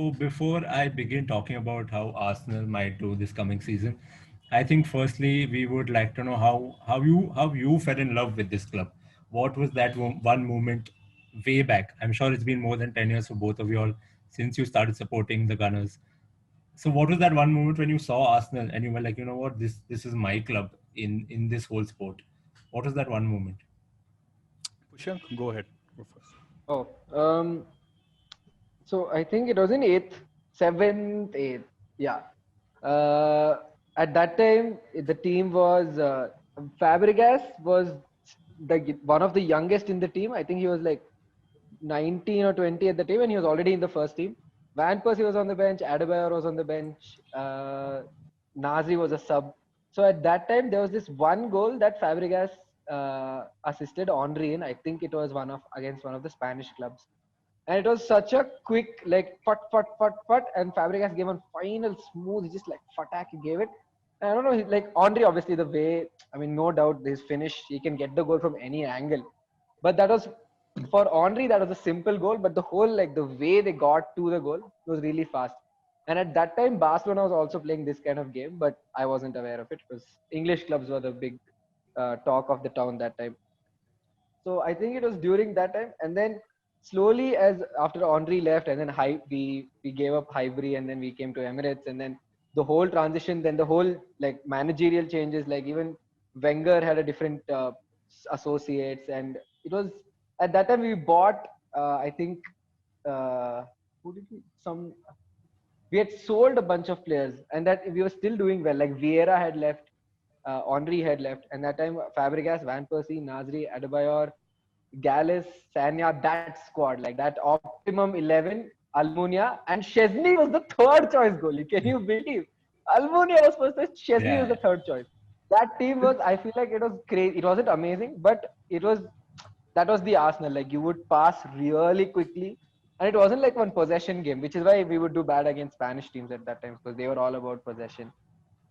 So before I begin talking about how Arsenal might do this coming season, I think firstly we would like to know how you fell in love with this club. What was that one moment way back? I'm sure it's been more than 10 years for both of you all since you started supporting the Gunners. So what was that one moment when you saw Arsenal and you were like, you know what, this is my club in this whole sport? What was that one moment? Pushank, go ahead. Go first. Oh, so I think it was in eighth, seventh, eighth. Yeah. Uh, at that time, the team was Fabregas was one of the youngest in the team. I think he was like 19 or 20 at the time, and he was already in the first team. Van Persie was on the bench. Adebayor was on the bench. Nasri was a sub. So at that time, there was this one goal that Fabregas assisted Henry in. I think it was one of against one of the Spanish clubs, and it was such a quick like fut, and Fabregas gave one final smooth, he just like fatak, he gave it. And I don't know, like Henry, obviously the way, I mean, no doubt his finish, he can get the goal from any angle. But that was for Henry, that was a simple goal, but the whole like the way they got to the goal was really fast. And at that time, Barcelona was also playing this kind of game, but I wasn't aware of it because English clubs were the big talk of the town that time. So I think it was during that time, and then slowly, as after Henry left, and then we gave up Highbury, and then we came to Emirates, and then the whole transition, then the whole like managerial changes, like even Wenger had a different associates, and it was at that time we bought I think who did we had sold a bunch of players, and that we were still doing well. Like Vieira had left, Henry had left, and that time Fabregas, Van Persie, Nasri, Adebayor, Gallus, Sanya, that squad, like that optimum 11, Almunia, and Chesney was the third choice goalie. Can you believe? Almunia was first choice, Chesney was Yeah. the third choice. That team was, I feel like it was crazy. It wasn't amazing, but it was, that was the Arsenal. Like you would pass really quickly, and it wasn't like one possession game, which is why we would do bad against Spanish teams at that time because they were all about possession.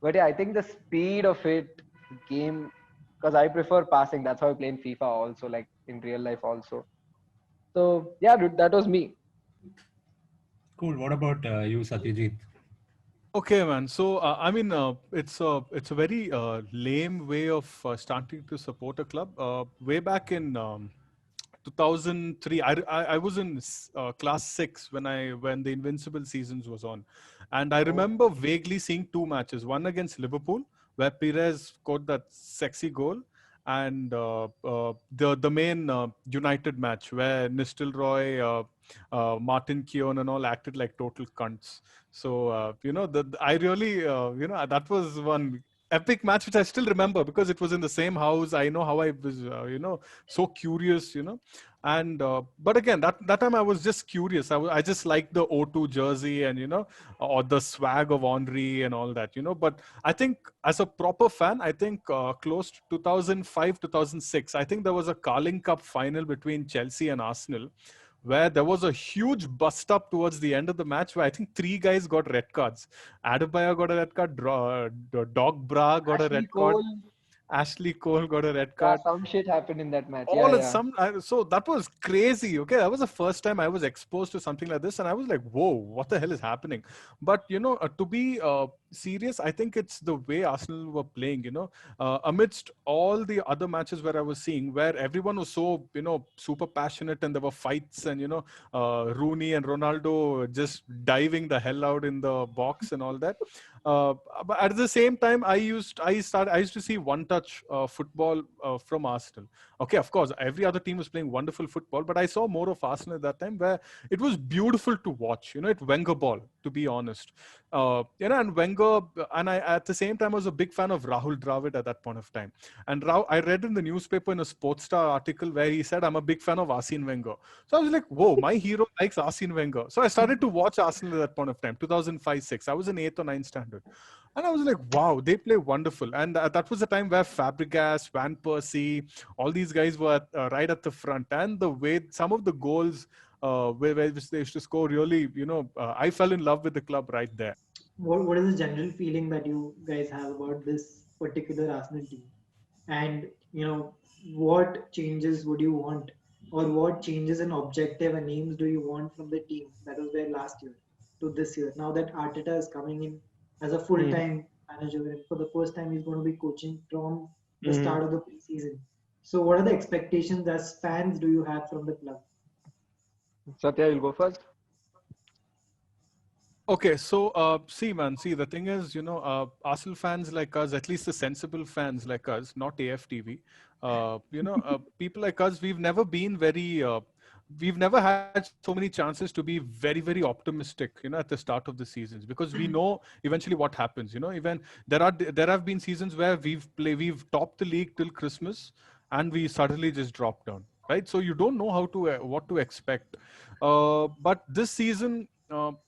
But yeah, I think the speed of it game, because I prefer passing. That's how I play in FIFA also, like in real life also. So yeah, dude, that was me. Cool. What about you, Satyajit? Okay, man. So, it's a very lame way of starting to support a club. Way back in 2003, I was in class six when the Invincible seasons was on, and I Oh, remember vaguely seeing two matches. One against Liverpool, where Perez scored that sexy goal, and the main United match where Nistelrooy, Martin Keown, and all acted like total cunts. So I really that was one epic match which I still remember because it was in the same house. I know how I was so curious, and but again that time I was just curious. I just liked the O2 jersey and or the swag of Henry and all that, but I think as a proper fan, I think close to 2005 2006, I think there was a Carling Cup final between Chelsea and Arsenal where there was a huge bust up towards the end of the match where I think three guys got red cards. Adebayor got a red card, Dog Bra got a Ashley red card, Cole. Ashley Cole got a red Yeah, card. some shit happened in that match. Yeah, All of yeah. some So that was crazy. Okay, that was the first time I was exposed to something like this, and I was like, whoa, what the hell is happening? But to be serious, I think it's the way Arsenal were playing, amidst all the other matches where I was seeing where everyone was so super passionate and there were fights and Rooney and Ronaldo just diving the hell out in the box and all that. But at the same time, I used to see one touch football from Arsenal. Okay, of course, every other team was playing wonderful football, but I saw more of Arsenal at that time where it was beautiful to watch. It Wenger ball, to be honest. And Wenger, and I at the same time I was a big fan of Rahul Dravid at that point of time. And I read in the newspaper in a Sports Star article where he said, "I'm a big fan of Arsene Wenger." So I was like, "Whoa, my hero likes Arsene Wenger." So I started to watch Arsenal at that point of time, 2005-06. I was in eighth or ninth standard. And I was like, wow, they play wonderful. And that was the time where Fabregas, Van Persie, all these guys were right at the front. And the way some of the goals where they used to score really, I fell in love with the club right there. What is the general feeling that you guys have about this particular Arsenal team? And what changes would you want, or what changes in objective and aims do you want from the team that was there last year? to this year? Now that Arteta is coming in as a full-time manager, and for the first time he's going to be coaching from the start of the preseason. So, what are the expectations as fans do you have from the club? Satya, you'll go first. Okay, so see, the thing is, Arsenal fans like us, at least the sensible fans like us, not AFTV, people like us, we've never had so many chances to be very, very optimistic, at the start of the seasons, because we know eventually what happens. Even there have been seasons where we've topped the league till Christmas, and we suddenly just drop down, right? So you don't know what to expect. But this season,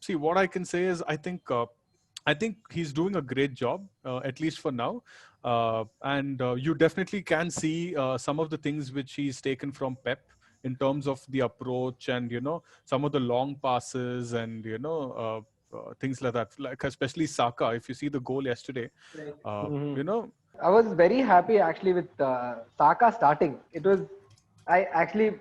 see, what I can say is I think he's doing a great job, at least for now. And you definitely can see some of the things which he's taken from Pep in terms of the approach and, some of the long passes and, things like that. Like especially Saka, if you see the goal yesterday, Right. I was very happy actually with Saka starting. I actually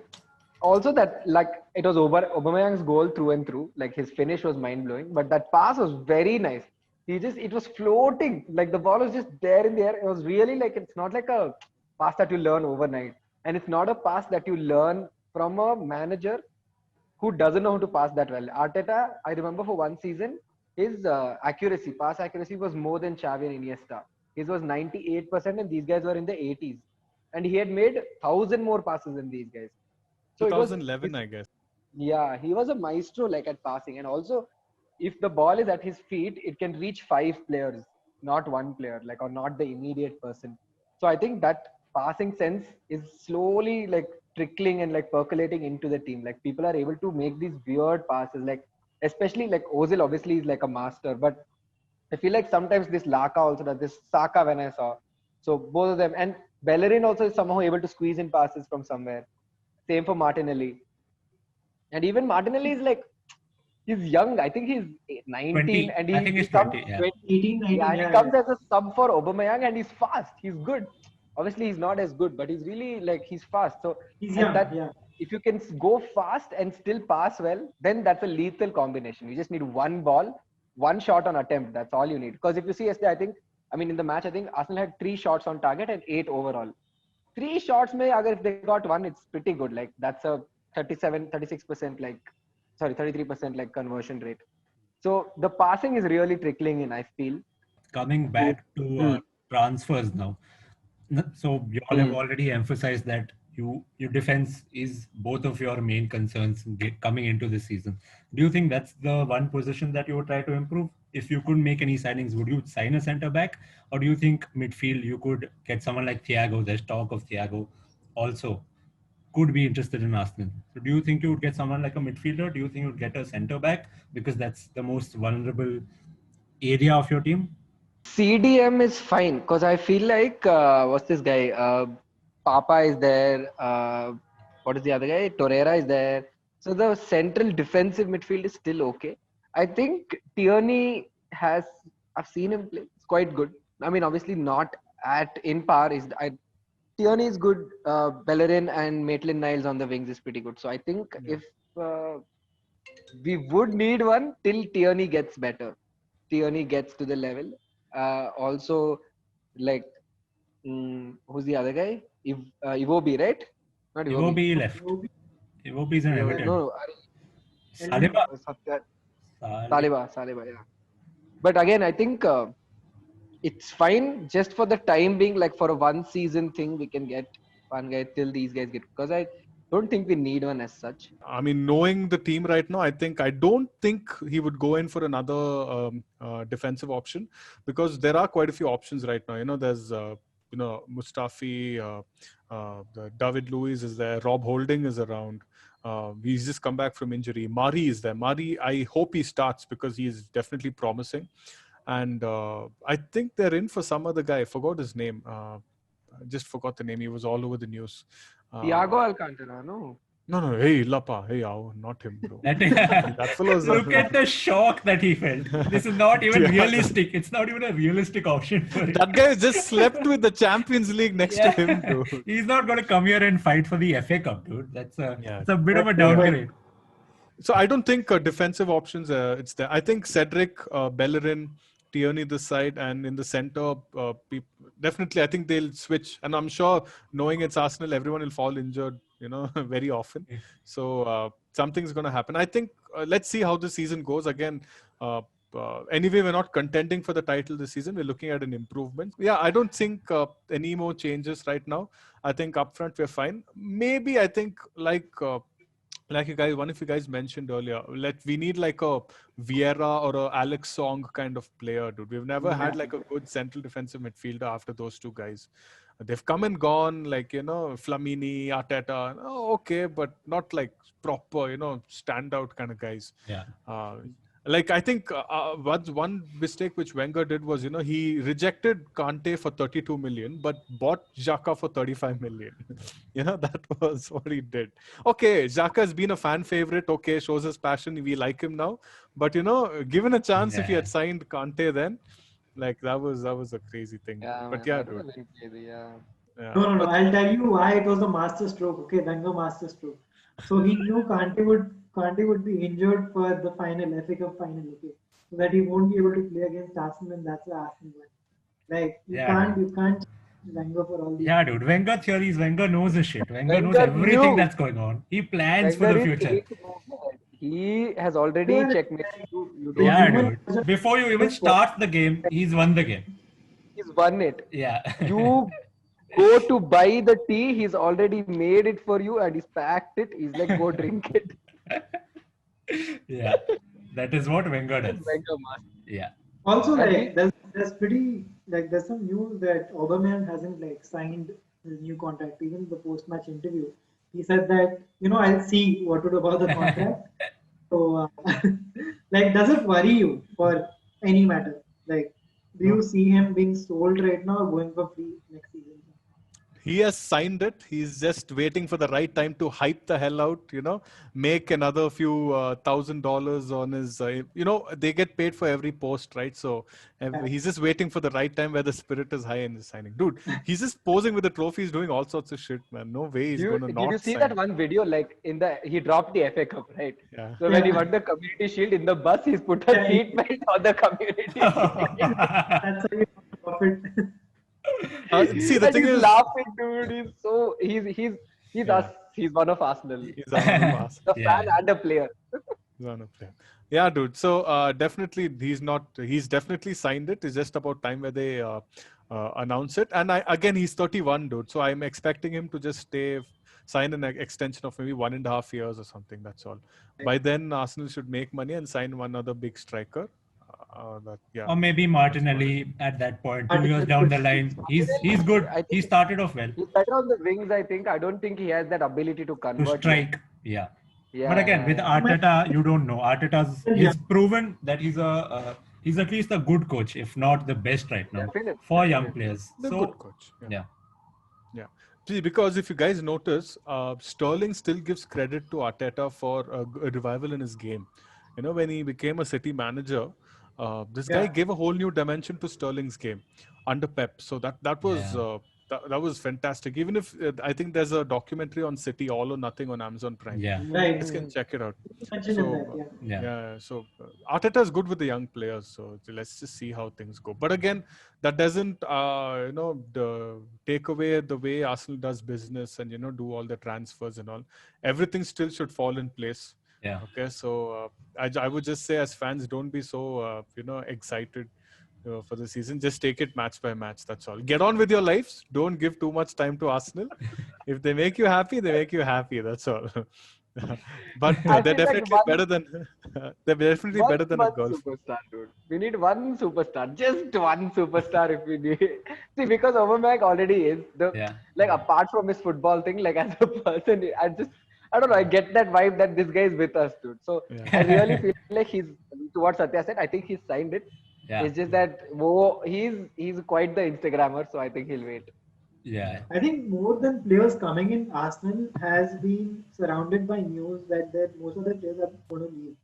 also that like it was Aubameyang's goal through and through. Like his finish was mind blowing, but that pass was very nice. It was floating. Like the ball was just there in the air. It was really like it's not like a pass that you learn overnight, and it's not a pass that you learn from a manager who doesn't know how to pass that well. Arteta, I remember for one season, his pass accuracy was more than Xavi and Iniesta. His was 98%, and these guys were in the 80s. And he had made 1,000 more passes than these guys. So it was 2011, I guess. yeah, he was a maestro like at passing. And also, if the ball is at his feet, it can reach 5 players, not one player, like or not the immediate person. So I think that passing sense is slowly like trickling and like percolating into the team. Like people are able to make these weird passes, like especially like Ozil obviously is like a master, but I feel like sometimes this Laka also does this Saka when I saw. So both of them and Bellerin also is somehow able to squeeze in passes from somewhere. Same for Martinelli. And even Martinelli is like he's young. I think he's 19 20. and I think he he's comes 20. Yeah. 18, 19, yeah, and he yeah, comes yeah. as a sub for Aubameyang and he's fast. He's good. Obviously he's not as good, but he's really like he's fast. So He's and young, that yeah. if you can go fast and still pass well, then that's a lethal combination. You just need one ball, one shot on attempt. That's all you need. Because if you see yesterday, in the match, I think Arsenal had 3 shots on target and 8 overall. 3 shots, if they got one, it's pretty good. Like that's a 36% 33% like conversion rate. So the passing is really trickling in, I feel. Coming back to transfers now. So you all have already emphasized that your defense is both of your main concerns coming into this season. Do you think that's the one position that you would try to improve? If you could make any signings, would you sign a centre back, or do you think midfield you could get someone like Thiago? There's talk of Thiago also could be interested in Arsenal. So do you think you would get someone like a midfielder? Do you think you would get a centre back because that's the most vulnerable area of your team? CDM is fine because I feel like what's this guy? Papa is there. What is the other guy? Torreira is there. So the central defensive midfield is still okay. I think Tierney I've seen him play. It's quite good. Obviously not in par. Tierney is good. Bellerin and Maitland-Niles on the wings is pretty good. So I think if we would need one till Tierney gets better. Tierney gets to the level. Also, like, who's the other guy? Iwobi, right? Not Iwobi. Iwobi left. Iwobi is an Everton. No, Saliba. Saliba, yeah. But again, I think it's fine just for the time being. Like for a one season thing, we can get one guy till these guys get. Because I don't think we need one as such. Knowing the team right now, I don't think he would go in for another defensive option because there are quite a few options right now. There's Mustafi, the David Luiz is there, Rob Holding is around. He's just come back from injury. Mari is there. Mari, I hope he starts because he's definitely promising. And I think they're in for some other guy. I forgot his name. I just forgot the name. He was all over the news. Thiago Alcantara, no. No. Hey, Lapa. Hey, not him, bro. That fellow's look at the shock that he felt. This is not even realistic. It's not even a realistic option for him. That guy just slept with the Champions League next to him, dude. He's not going to come here and fight for the FA Cup, dude. That's a bit of a downgrade. So I don't think defensive options. It's there. I think Cedric, Bellerin, Tierney this side, and in the center, definitely. I think they'll switch, and I'm sure, knowing it's Arsenal, everyone will fall injured. Very often. So something's going to happen. I think. Let's see how the season goes. Again, anyway, we're not contending for the title this season. We're looking at an improvement. Yeah, I don't think any more changes right now. I think up front we're fine. Maybe I think like one of you guys mentioned earlier, we need like a Vieira or a Alex Song kind of player, dude. We've never had like a good central defensive midfielder after those two guys. They've come and gone, like Flamini, Arteta. Oh, okay, but not like proper, standout kind of guys. Yeah. Like I think one mistake which Wenger did was he rejected Kante for 32 million but bought Xhaka for 35 million. That was what he did. Okay, Xhaka has been a fan favorite. Okay, shows his passion. We like him now. But given a chance, if he had signed Kante then, like that was a crazy thing. Yeah, but man, yeah, that was dude. very crazy, yeah. Yeah. No. I'll tell you why it was a master stroke. Okay, Wenger master stroke. So he knew Kante would be injured for the final, FA Cup final. Okay, so that he won't be able to play against Arsenal, and that's why Arsenal won. Like you can't Wenger for all these. Yeah, dude. Wenger theories. Wenger knows his shit. Wenger knows Wenger everything knew. that's going on. He plans for Wenger the is future. 8 moves ahead. He has already Yeah. checkmated you. Yeah, human dude. Before you even start the game, he's won the game. He's won it. Yeah. You go to buy the tea, he's already made it for you and he's packed it. He's like, go drink it. Yeah. That is what Wenger does. Wenger master. Yeah. Also, And like there's some news that Aubameyang hasn't like signed his new contract. Even in the post-match interview, he said that I'll see what to do about the contract. So, like, does it worry you for any matter? Like, do you see him being sold right now or going for free next season? He has signed it. He's just waiting for the right time to hype the hell out, make another few $1,000 on his, they get paid for every post, right? So he's just waiting for the right time where the spirit is high and he's signing. Dude, he's just posing with the trophies, doing all sorts of shit, man. No way he's going to not Did you see sign. that one video? Like he dropped the FA Cup, right? Yeah. So when he won the Community Shield in the bus, he's put a seatbelt on the Community Shield. That's how you profit. See, the And thing he's is, laughing, dude. He's us. He's one of Arsenal. he's on the pass. The Yeah. fan and a player. He's on a plane. Yeah, dude. So definitely, he's definitely signed it. It's just about time where they announce it. And he's 31, dude. So I'm expecting him to just sign an extension of maybe 1.5 years or something. That's all. By then, Arsenal should make money and sign one other big striker. Or maybe Martinelli at that point, 2 years down the line. He's good. He started off well. He's better on the wings, I think. I don't think he has that ability to To convert. strike. Yeah. Yeah, But again, with Arteta, you don't know. He's proven that he's at least a good coach, if not the best right now for young players. The So good coach. yeah. See, because if you guys notice, Sterling still gives credit to Arteta for a revival in his game. When he became a City manager, this guy gave a whole new dimension to Sterling's game under Pep. So that was that was fantastic. Even if I think there's a documentary on City, All or Nothing, on Amazon Prime. Yeah. Right. Guys can check it out. Mentioned in that, yeah. Yeah. So Arteta is good with the young players. So let's just see how things go. But again, that doesn't take away the way Arsenal does business and do all the transfers and all. Everything still should fall in place. Yeah. Okay, so I would just say, as fans, don't be so excited for the season. Just take it match by match. That's all. Get on with your lives. Don't give too much time to Arsenal. If they make you happy, they make you happy. That's all. But they're definitely better than a girl. Superstar, dude. We need one superstar. Just one superstar if we need. See, because Aubameyang already is like apart from his football thing, like as a person, I don't know. I get that vibe that this guy is with us, dude. So I really feel like he's, to what Satya said, I think he's signed it. Yeah. It's just that he's quite the Instagrammer, so I think he'll wait. Yeah. I think more than players coming in, Arsenal has been surrounded by news that most of the players are going to leave.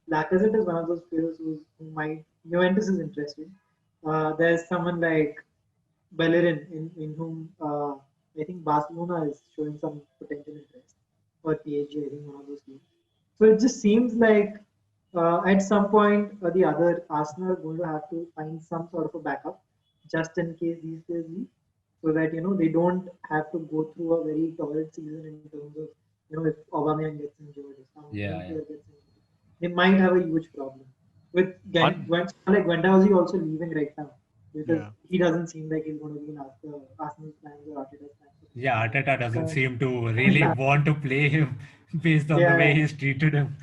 Lacazette is one of those players who might. Juventus is interested. There's someone like Bellerin in whom I think Barcelona is showing some potential interest. Or PSG, I think one of those teams. So it just seems like at some point or the other, Arsenal are going to have to find some sort of a backup just in case these players leave, so that they don't have to go through a very torrid season in terms of if Aubameyang gets injured or some young Yeah. player gets injured, they might have a huge problem. With Un- like Guendouzi also leaving right now because Yeah. he doesn't seem like he's going to be in Arsenal's plans or Arteta's plans. Yeah, Arteta doesn't Uh, seem to really want to play him based on the way Yeah. he's treated him.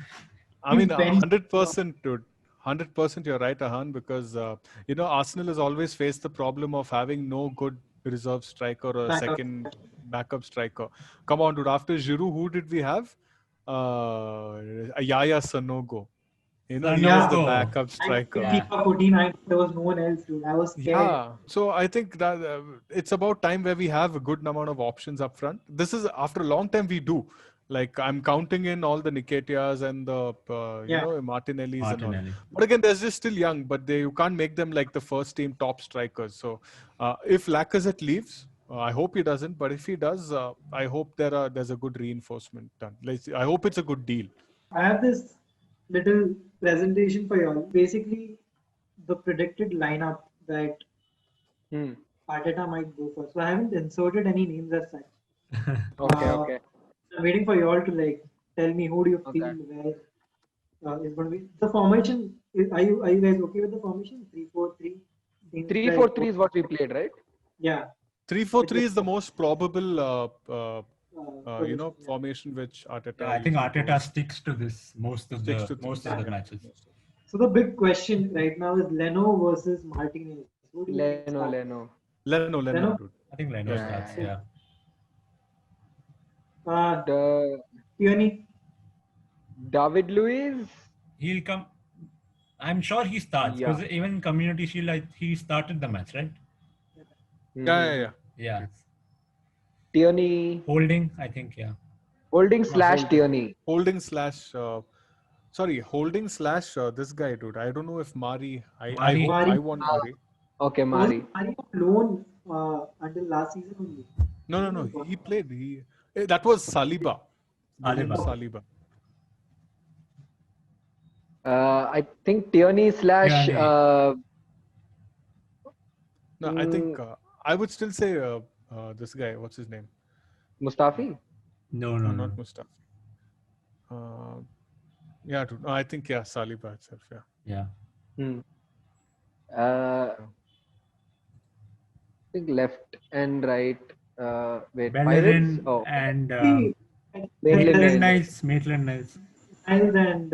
I mean, He's benched. 100%, dude. 100% you're right, Ahan, because, Arsenal has always faced the problem of having no good reserve striker or a Backup. second backup striker. Come on, dude. After Giroud, who did we have? Yaya Sanogo. He was the Sanogo. backup I striker. Yeah. FIFA 14, there was no one else, dude. I was scared. Yeah, so I think that it's about time where we have a good amount of options up front. This is after a long time we do. Like I'm counting in all the Nketiahs and the Martinellis and all. Martinelli. But again, they're just still young, but you can't make them like the first team top strikers. So if Lacazette leaves, I hope he doesn't. But if he does, I hope there's a good reinforcement done. I hope it's a good deal. I have this little presentation for y'all. Basically, the predicted lineup that Arteta might go for. So I haven't inserted any names as such. Okay, Uh, okay. I'm waiting for y'all to tell me who do you feel where is going to be the formation. Are you guys okay with the formation? 3-4-3. 3-4-3 is what we played, right? Yeah. 3-4-3 is the most probable Position, formation which Arteta. Yeah, I think usually Arteta goes. sticks to this most of Sticks the to this, matches. So the big question right now is Leno versus Martinez. Who do you think starts? Leno. Leno, dude. I think Leno Yeah. starts. Yeah. Tierney. David Luiz. He'll come. I'm sure he starts Yeah. because even in Community Shield, he started the match, right? Yeah. Yeah. Tierney. Holding, I think. Yeah. Holding / Tierney. Holding / this guy, dude. I don't know if Mari. Mari. I want Mari. Okay, Mari. Mari on loan until last season only. No. He played. That was Saliba. Saliba. I think Tierney / Tierney. No, I think I would still say this guy. What's his name? Mustafi. No. Not Mustafa. Yeah, dude. No, I think Saliba itself. Yeah. Yeah. I think left and right. Wait, Bellerin Pirates? Oh, and Maitland Maitland-Niles. Niles and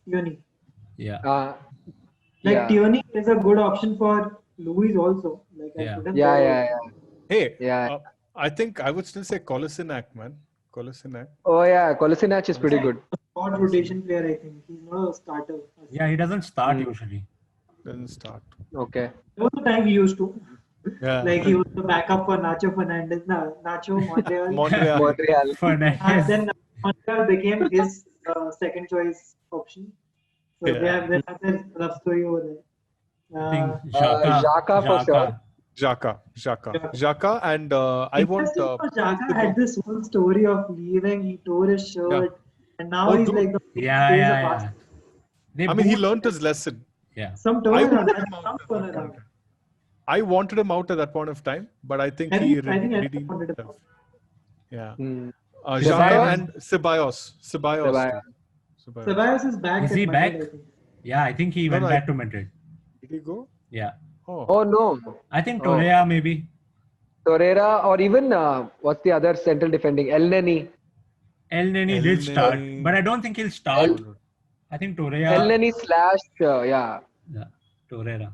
Tierney. Yeah. yeah. Tierney is a good option for Luis also. Yeah. I put him Yeah, there. yeah. Hey. Yeah. I think I would still say Kolasinac, man. Kolasinac. Oh, yeah. Kolasinac is pretty good. Odd rotation player, I think. He's not a starter. Yeah, he doesn't start usually. Doesn't start. Okay. There was the time he used to. Yeah. He was the backup for Nacho Fernandez. Nacho Montreal. Montreal. Montreal. Fernandez. Then Montreal became his second choice option. So they have another love story over there. I think Xhaka for sure. Xhaka, and I want. Xhaka had this whole story of leaving. He tore his shirt, and now he's dude. like the Yeah. They I mean, he both- learned his lesson. Yeah. some I turnaround. wanted him out at that point. I wanted him out at that point of time, but I think he I think I redeemed wanted him himself. Yeah. Ceballos? Xhaka and Ceballos. Ceballos is back. Is at he Madrid, back? I think. Yeah, I think he went no, back to Madrid. Did he go? Yeah. Oh, no. I think Torreira maybe. Torreira or even, what's the other central defending? El Neni. El Neni El did start, Neni. but I don't think he'll start. I think Torreira. El Neni / Yeah, Torreira.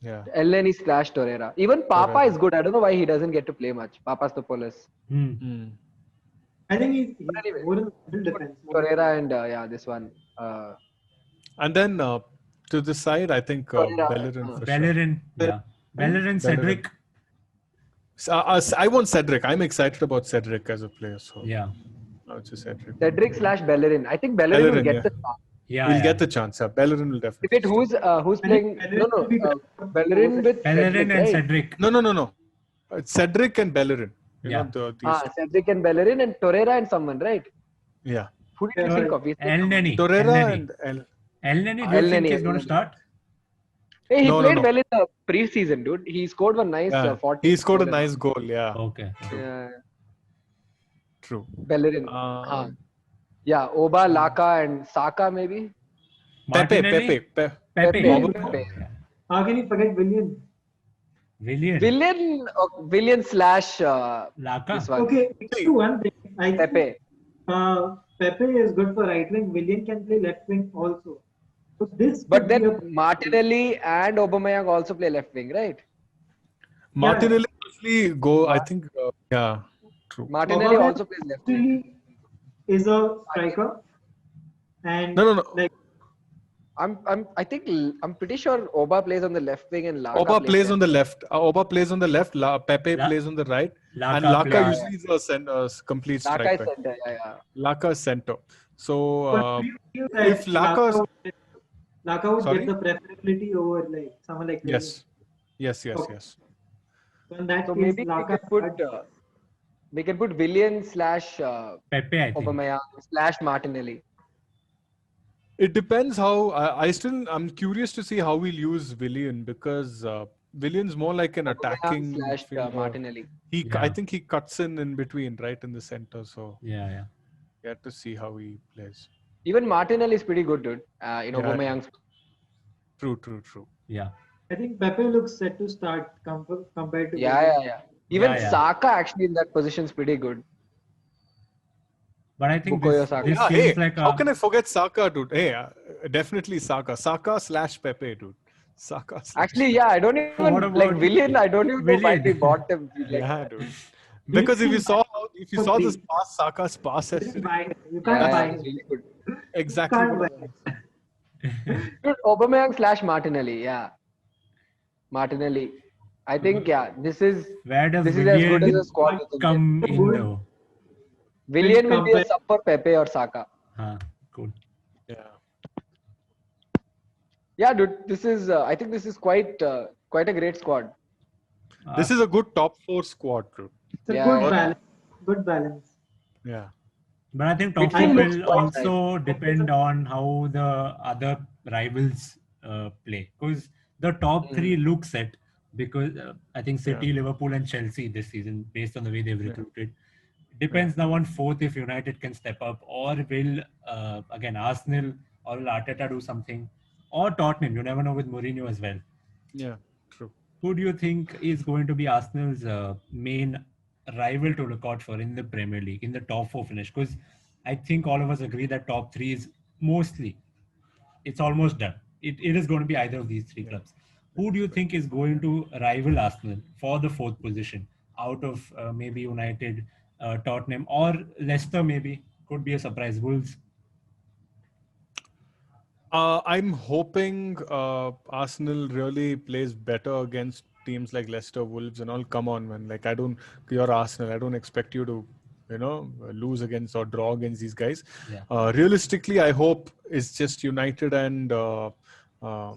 Yeah. El Neni / Torreira. Even Papa is good. I don't know why he doesn't get to play much. Papastopoulos. I think he's anyway. more in the middle defense. Torreira and this one. And then to the side, I think Torreira. Bellerin for sure. Bellerin. Yeah. Bellerin, Cedric. I want Cedric. I'm excited about Cedric as a player. So Yeah. I would say Cedric. Cedric / Bellerin. I think Bellerin will Bellerin, get the start. Yeah. We'll yeah. get the chance. Bellerin will definitely. Wait, who's playing? No. Bellerin with Bellerin Cedric, and right? Cedric. No. Cedric and Bellerin. You Yeah. know, these Cedric and Bellerin and Torreira and someone, right? Yeah. Who did you think of? We said El Neni. Torreira El Neni. and El. El Neni, do El you think Neni, he's going El to Neni. start? Hey, he No, no, played no. well in the preseason, dude. He scored one nice Yeah, 40. he scored a goal. nice goal. Yeah, Okay. Yeah, true. Bellerin. Huh. Um, Yeah, Oba, Laka, and Saka maybe. Martinelli? Pepe. Pepe. Pepe. Oh, Pepe. yeah. How can you forget Willian? Villian. Villian slash Laka. this one. Okay, it's See, to one thing. I think Pepe. Pepe is good for right wing. Willian can play left wing also. So this But could then be a Martinelli and Aubameyang also play left wing, right? Martinelli actually go. I think. Yeah, true. Martinelli Aubameyang also plays left wing. actually is a striker, and No. like I'm pretty sure Oba plays on the left wing and Laka Oba plays left. on the left. Oba plays on the left. Pepe La- plays on the right. And Laka Laka plays. usually is a complete Laka striker. is center, yeah. Laka is center. So but do you feel that if Laka, Laka would Sorry? get the preferability over like someone like Willian? yes. So in that So case, maybe Laka we can put Villian slash Pepe, I think. Aubameyang slash Martinelli. It depends how. I'm curious to see how we'll use Willian because Willian's more like an attacking Slash midfielder. Martinelli. I Yeah. think he cuts in between, right in the center. So Yeah. we have to see how he plays. Even Martinelli is pretty good, dude. In Yeah. Aubameyang's. True. Yeah. I think Pepe looks set to start compared to Yeah. Even Yeah. Saka actually in that position is pretty good. But I think Bukayo this Saka. seems Hey, like how can I forget Saka, dude? Hey, definitely Saka. Saka slash Pepe, dude. Saka. Slash Actually, yeah, I don't even what like about Villian. I don't even know why Villian? we bought him. Like, Yeah, dude. Because if you saw this pass, Saka's pass You can't yesterday, buy it. You can't yeah, buy he's it. really good. exactly. Can't what buy I it. Dude, Aubameyang slash Martinelli, yeah. Martinelli. I think this is Where does as good as Villian a squad you can get. come in though? Villian will be a Compare- sub for Pepe or Saka. Cool. Yeah. Yeah, dude. This is I think this is quite a great squad. This is a good top 4 squad, dude. It's a Yeah, good yeah. balance. Good balance. Yeah. But I think top Midfield four looks will quite also depend on how the other rivals play. Because the top three look set. Because I think City, Liverpool, and Chelsea this season, based on the way they've recruited. Depends now on fourth if United can step up, or will again Arsenal or will Arteta do something, or Tottenham. You never know with Mourinho as well. Yeah. True. Who do you think is going to be Arsenal's main rival to look out for in the Premier League in the top 4 finish? Because I think all of us agree that top 3 is mostly, it's almost done. It is going to be either of these 3 clubs. Who do you think is going to rival Arsenal for the 4th position out of maybe United, Tottenham, or Leicester? Maybe could be a surprise. Wolves. I'm hoping Arsenal really plays better against teams like Leicester, Wolves, and all. Come on, man! Like you're Arsenal. I don't expect you to, lose against or draw against these guys. Yeah. Realistically, I hope it's just United and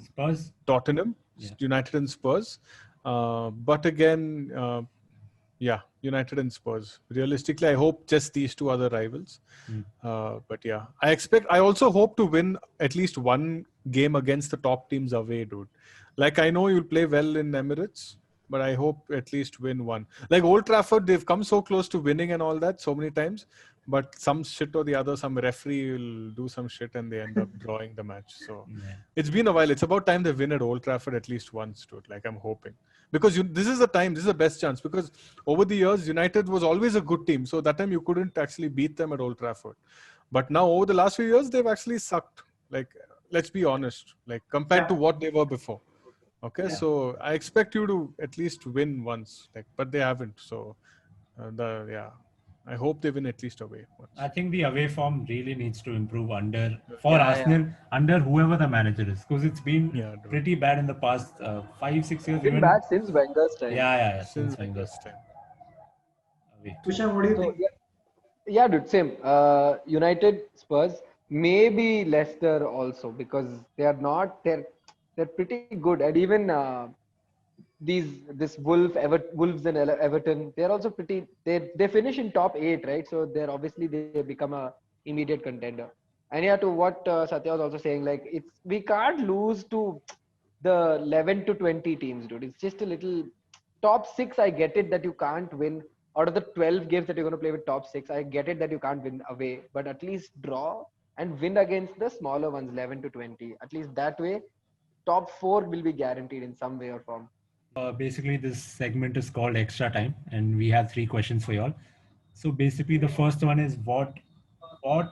Spurs. Tottenham, United and Spurs. But again, United and Spurs. Realistically, I hope just these 2 other rivals. But yeah, I also hope to win at least one game against the top teams away, dude. Like, I know you'll play well in Emirates, but I hope at least win one. Like Old Trafford, they've come so close to winning and all that so many times, but some shit or the other, some referee will do some shit and they end up drawing the match. So it's been a while. It's about time they win at Old Trafford at least once, dude. Like, I'm hoping. Because this is the best chance. Because over the years, United was always a good team. So that time you couldn't actually beat them at Old Trafford. But now over the last few years, they've actually sucked. Like, let's be honest. Like, compared to what they were before. Okay, so I expect you to at least win once. Like, but they haven't. So, I hope they win at least away once. I think the away form really needs to improve under Arsenal, under whoever the manager is, because it's been pretty bad in the past 5-6 years. It's been bad since Wenger's time. Yeah. Since Wenger's time. Kushan, what do you think? Yeah, dude, same. United, Spurs, maybe Leicester also, because they're pretty good, and even Wolves and Everton, they're also pretty. They finish in top 8, right? So they become a immediate contender. And yeah, to what Satya was also saying, like we can't lose to the 11 to 20 teams, dude. It's just a little top six. I get it that you can't win out of the 12 games that you're going to play with top six. I get it that you can't win away, but at least draw and win against the smaller ones, 11 to 20. At least that way, top four will be guaranteed in some way or form. Basically, this segment is called Extra Time, and we have 3 questions for y'all. So basically, the first one is what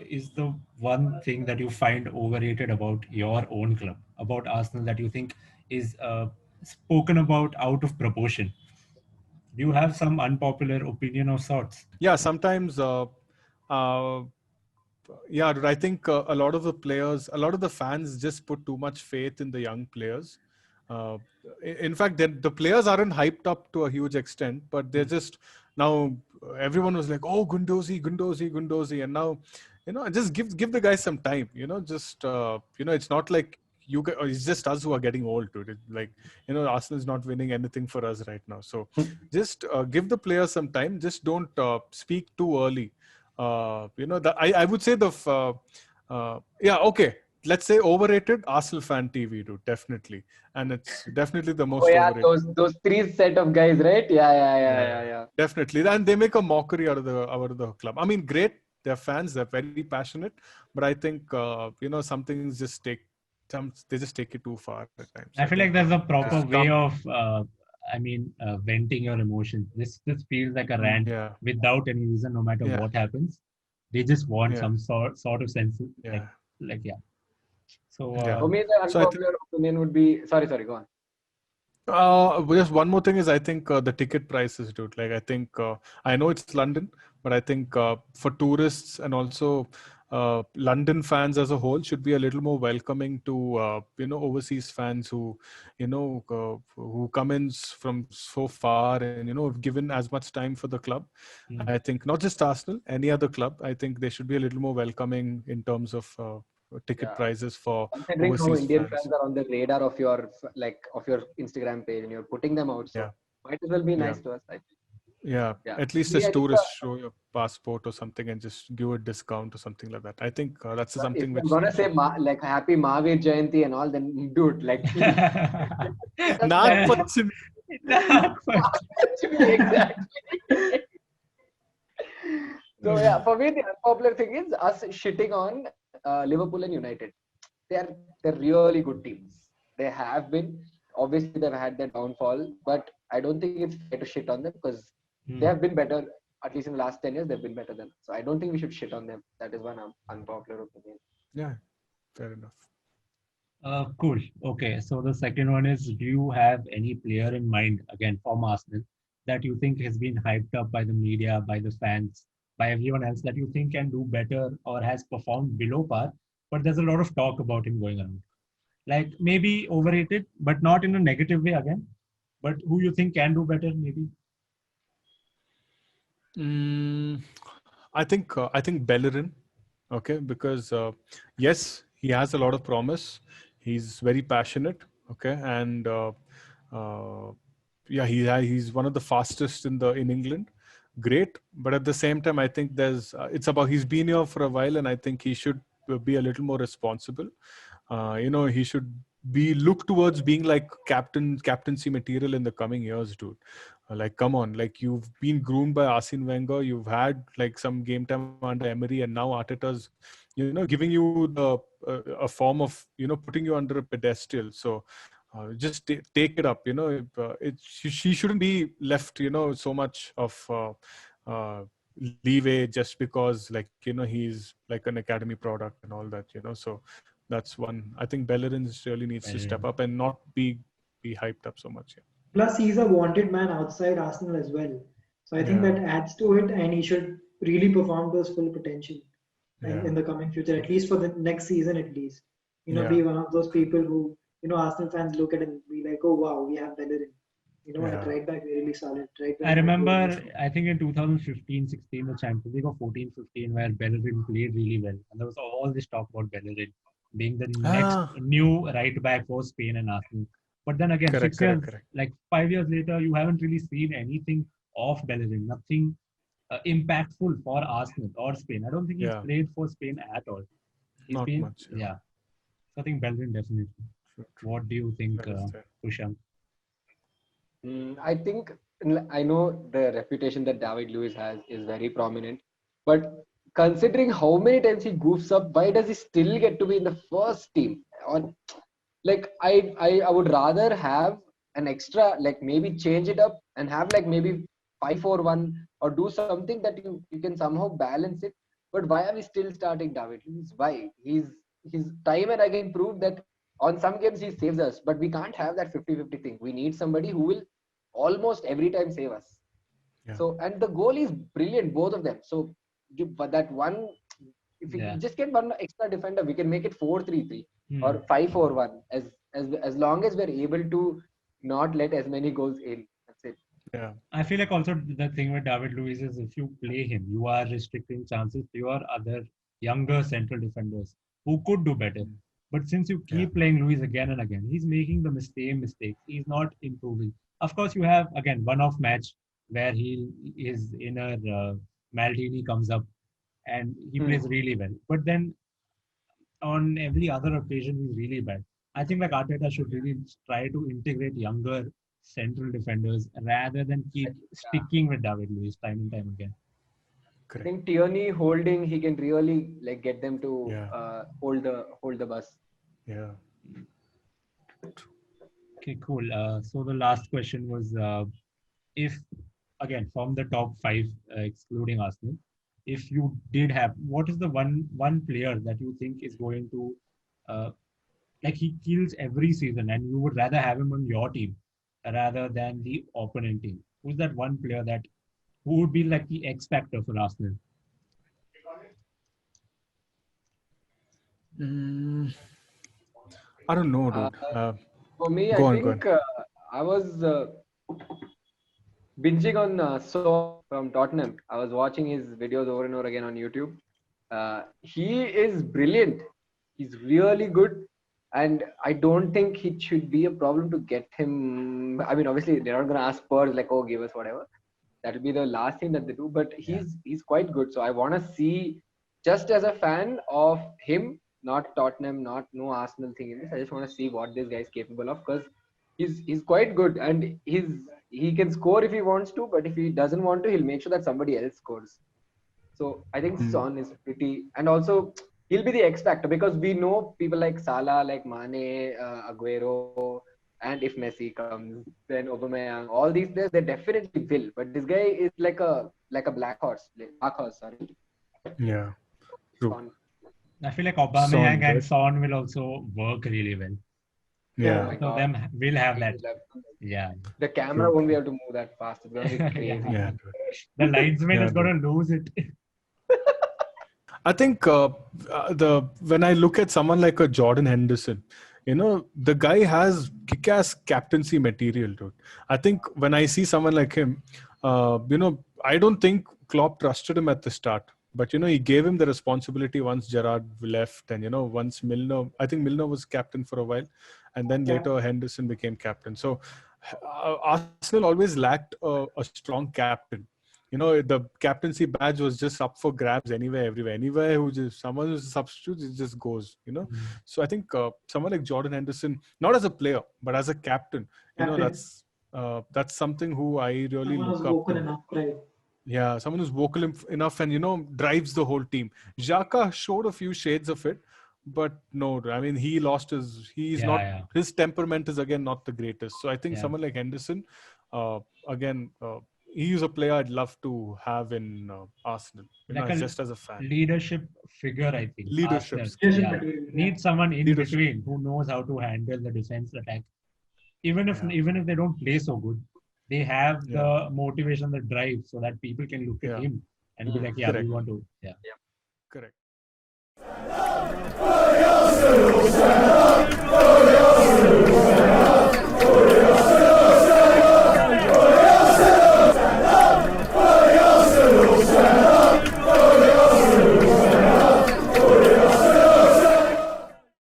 is the one thing that you find overrated about your own club, about Arsenal, that you think is spoken about out of proportion? Do you have some unpopular opinion of sorts? Yeah, sometimes. Uh, yeah, dude, I think a lot of the fans just put too much faith in the young players. Uh, in fact, the players aren't hyped up to a huge extent, but they're just now. Everyone was like, "Oh, Gundosi, Gundosi, Gundosi," and now, just give the guys some time. It's not like it's just us who are getting old, dude. Like, Arsenal's not winning anything for us right now. So, just give the players some time. Just don't speak too early. I would say okay, let's say overrated Arsenal fan TV, dude, definitely, and it's definitely the most Oh yeah, overrated. those three set of guys, right? Yeah. Definitely, and they make a mockery out of the club. I mean, great, they're fans, they're very passionate, but I think some things they just take it too far at times. I feel like there's a proper just way come- of, venting your emotions. This feels like a rant yeah, without any reason, no matter yeah, what happens. They just want yeah, some sort of sense, yeah, yeah. So yeah. For me, the So I think. unpopular opinion would be sorry, go on. Just one more thing is I think the ticket prices, dude. Like I think I know it's London, but I think for tourists and also London fans as a whole should be a little more welcoming to overseas fans who come in from so far and have given as much time for the club. I think not just Arsenal, any other club. I think they should be a little more welcoming in terms of ticket Yeah. prices for Considering how overseas Indian fans. fans are on the radar of your Instagram page and you're putting them out, Yeah. so might as well be Yeah. nice to us. I think. Yeah, Yeah. at least Me, as I think tourists, show your passport or something and just give a discount or something like that. I think that's but if something you're which gonna say like Happy Mahavir Jayanti and all, then dude, like please. Nag Panchami. Exactly. So yeah, for me the unpopular thing is us shitting on Liverpool and United. They're really good teams. They have been. Obviously, they've had their downfall, but I don't think it's fair to shit on them because they have been better. At least in the last 10 years, they've been better than us. So I don't think we should shit on them. That is one unpopular opinion. Yeah, fair enough. Cool. Okay. So the second one is, do you have any player in mind, again, from Arsenal, that you think has been hyped up by the media, by the fans, by everyone else, that you think can do better or has performed below par, but there's a lot of talk about him going around? Like maybe overrated, but not in a negative way again, but who you think can do better, maybe? I think Bellerin, okay, because yes, he has a lot of promise. He's very passionate, okay, and yeah, he's one of the fastest in England. Great, but at the same time, I think he's been here for a while, and I think he should be a little more responsible. He should look towards being like captaincy material in the coming years, dude. Like, come on, like you've been groomed by Arsene Wenger, you've had like some game time under Emery, and now Arteta's, giving you a form of, putting you under a pedestal. So just take it up. She shouldn't be left, so much of leeway just because, like, he's like an academy product and all that. So that's one. I think Bellerin really needs to step up and not be hyped up so much. Yeah. Plus, he's a wanted man outside Arsenal as well. So I think that adds to it, and he should really perform to his full potential in the coming future, at least for the next season, at least. Be one of those people who, Arsenal fans look at and be like, oh wow, we have Bellerin. At right back, really solid. Right back, I remember, I think in 2015-16, the Champions League, or 14-15, where Bellerin played really well. And there was all this talk about Bellerin being the next new right back for Spain and Arsenal. But then again, Correct. like 5 years later, you haven't really seen anything of Bellerin. Nothing impactful for Arsenal or Spain. I don't think he's Yeah. played for Spain at all. He's Not been, much. yeah. So I think Bellerin definitely. True, true. What do you think, That is there. Kushank? I think I know the reputation that David Luiz has is very prominent, but considering how many times he goofs up, why does he still get to be in the first team? On like I would rather have an extra, like maybe change it up and have like maybe 5-4-1 or do something that you can somehow balance it. But why are we still starting David Luiz? Why? He's time and again proved that on some games he saves us, but we can't have that 50-50 thing. We need somebody who will almost every time save us. Yeah. So, and the goal is brilliant, both of them. So, but that one, if we Yeah. just get one extra defender, we can make it 4-3-3 Hmm. or 5-4-1. As long as we're able to not let as many goals in. That's it. Yeah. I feel like also the thing with David Luiz is if you play him, you are restricting chances to your other younger central defenders who could do better. But since you keep playing Luiz again and again, he's making the same mistakes. He's not improving. Of course, you have again one-off match where his inner Maldini comes up and he plays really well. But then on every other occasion, he's really bad. I think like Arteta should really try to integrate younger central defenders rather than keep sticking with David Luiz time and time again. I think Tierney holding, he can really like get them to Yeah. hold the bus. Yeah. Okay, cool. So the last question was if, again, from the top five, excluding Arsenal, if you did have, what is the one player that you think is going to, like he kills every season and you would rather have him on your team rather than the opponent team? Who's that one player who would be like the X factor for Arsenal? I don't know, dude. For me, Go I on, go think I was binging on Son from Tottenham. I was watching his videos over and over again on YouTube. He is brilliant. He's really good. And I don't think it should be a problem to get him. I mean, obviously, they're not going to ask Spurs like, oh, give us whatever. That will be the last thing that they do. But he's quite good. So I want to see, just as a fan of him, not Tottenham, no Arsenal thing in this. I just want to see what this guy is capable of because he's quite good and he can score if he wants to, but if he doesn't want to, he'll make sure that somebody else scores. So I think Son is pretty, and also he'll be the X factor because we know people like Salah, like Mane, Aguero, and if Messi comes, then Aubameyang, all these players they definitely will. But this guy is like a dark horse, sorry. Yeah. True. Son. I feel like Aubameyang and Son will also work really well. Yeah. my So God. them will have that. Yeah. Yeah. The camera won't be able to move that fast. It's gonna be crazy. Yeah. The linesman is going to lose it. I think when I look at someone like a Jordan Henderson, the guy has kick-ass captaincy material, dude. I think when I see someone like him, I don't think Klopp trusted him at the start. But, he gave him the responsibility once Gerrard left and, once Milner, I think Milner was captain for a while. And then later Henderson became captain. So Arsenal always lacked a strong captain. The captaincy badge was just up for grabs everywhere. Anywhere someone who's a substitute, it just goes, So I think someone like Jordan Henderson, not as a player, but as a captain, that's something who I really Someone look who's up vocal to. enough, right? Yeah, someone who's vocal enough and, drives the whole team. Xhaka showed a few shades of it, but no, I mean, he lost his temperament is again not the greatest. So I think someone like Henderson, he's a player I'd love to have in Arsenal, Like just as a fan. Leadership figure, I think. Leadership. Arsenal, need someone in between who knows how to handle the defense attack. Even if they don't play so good, they have the motivation, the drive, so that people can look at him and be like, Correct. we want to. Correct.